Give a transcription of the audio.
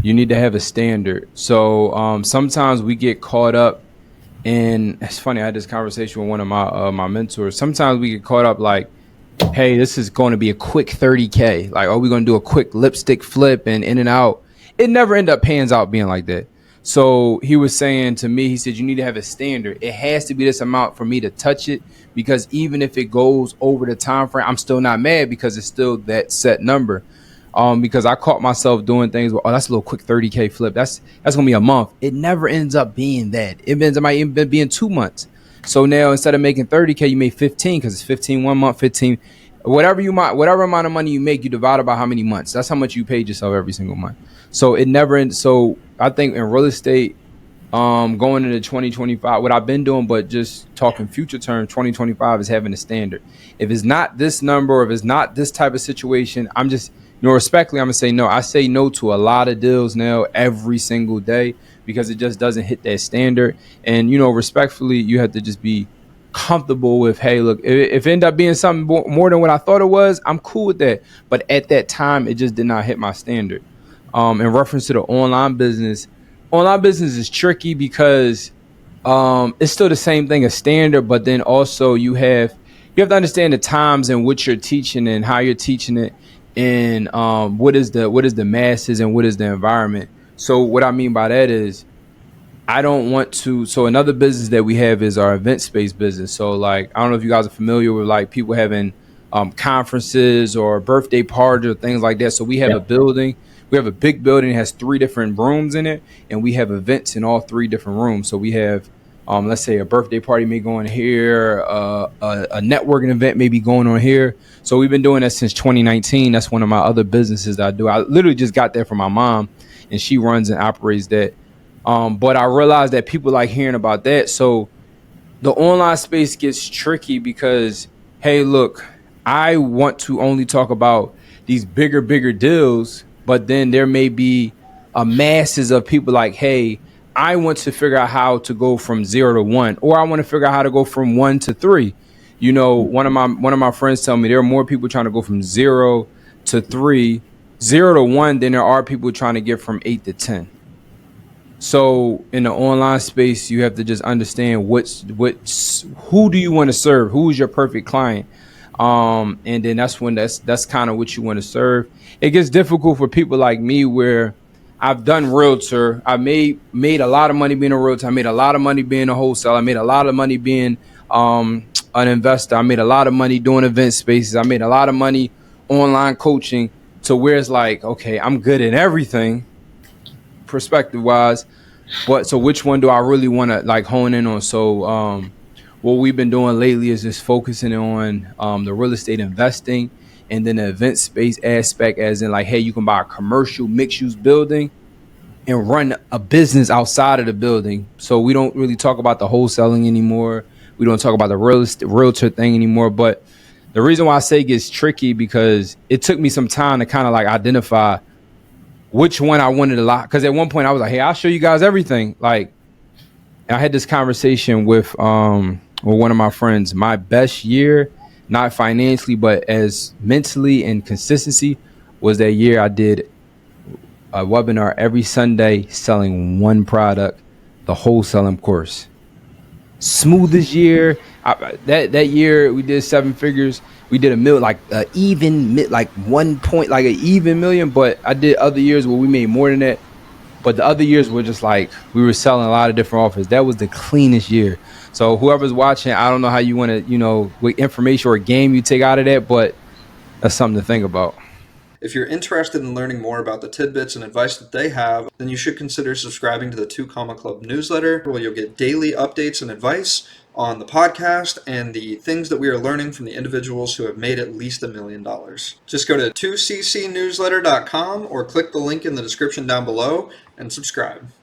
You need to have a standard. So sometimes we get caught up in. It's funny. I had this conversation with one of my mentors. Sometimes we get caught up like, hey, this is going to be a quick 30K. Like, are we going to do a quick lipstick flip and in and out? It never end up pans out being like that. So he was saying to me, he said, you need to have a standard. It has to be this amount for me to touch it, because even if it goes over the time frame, I'm still not mad because it's still that set number. Because I caught myself doing things where, oh, that's a little quick 30K flip. That's gonna be a month. It never ends up being that. It might even being 2 months. So now instead of making 30K, you make 15 because it's 15 one month, 15 whatever amount of money you make, you divide it by how many months. That's how much you paid yourself every single month. So it never ends. So I think in real estate, going into 2025, what I've been doing, but just talking future term, 2025 is having a standard. If it's not this number, or if it's not this type of situation, I'm just, respectfully, I'm gonna say no. I say no to a lot of deals now every single day because it just doesn't hit that standard. And respectfully, you have to just be comfortable with, hey, look, if it end up being something more than what I thought it was, I'm cool with that. But at that time, it just did not hit my standard. In reference to the online business is tricky because it's still the same thing as standard, but then also you have to understand the times in which you're teaching and how you're teaching it, and what is the masses and what is the environment. So what I mean by that is I don't want to. So another business that we have is our event space business. So like, I don't know if you guys are familiar with like people having conferences or birthday parties or things like that. So we have Yeah. a building. We have a big building. It has 3 different rooms in it, and we have events in all 3 different rooms. So we have, let's say, a birthday party may go on here, a networking event may be going on here. So we've been doing that since 2019. That's one of my other businesses that I do. I literally just got that from my mom, and she runs and operates that. But I realized that people like hearing about that. So the online space gets tricky because, hey, look, I want to only talk about these bigger deals, but then there may be a masses of people like, hey, I want to figure out how to go from 0 to 1, or I want to figure out how to go from 1 to 3. One of my friends tell me there are more people trying to go from 0 to 3, 0 to 1 than there are people trying to get from 8 to 10. So in the online space, you have to just understand who do you want to serve? Who is your perfect client? And then that's kind of what you want to serve. It gets difficult for people like me where I've done realtor. I made a lot of money being a realtor. I made a lot of money being a wholesaler. I made a lot of money being an investor. I made a lot of money doing event spaces. I made a lot of money online coaching, to where it's like, okay, I'm good at everything perspective wise. But so which one do I really want to like hone in on? So what we've been doing lately is just focusing on the real estate investing, and then the event space aspect, as in like, hey, you can buy a commercial mixed use building and run a business outside of the building. So we don't really talk about the wholesaling anymore. We don't talk about the realtor thing anymore. But the reason why I say it gets tricky, because it took me some time to kind of like identify which one I wanted a lot. Because at one point I was like, hey, I'll show you guys everything. Like, I had this conversation with one of my friends. My best year, not financially, but as mentally and consistency, was that year I did a webinar every Sunday selling one product, the wholesaling course. Smoothest year. That year we did 7 figures. We did a million, like like 1 point, like an even million. But I did other years where we made more than that. But the other years were just like we were selling a lot of different offers. That was the cleanest year. So whoever's watching, I don't know how you want to, what information or game you take out of that, but that's something to think about. If you're interested in learning more about the tidbits and advice that they have, then you should consider subscribing to the 2 Comma Club newsletter, where you'll get daily updates and advice on the podcast and the things that we are learning from the individuals who have made at least $1 million. Just go to 2ccnewsletter.com or click the link in the description down below and subscribe.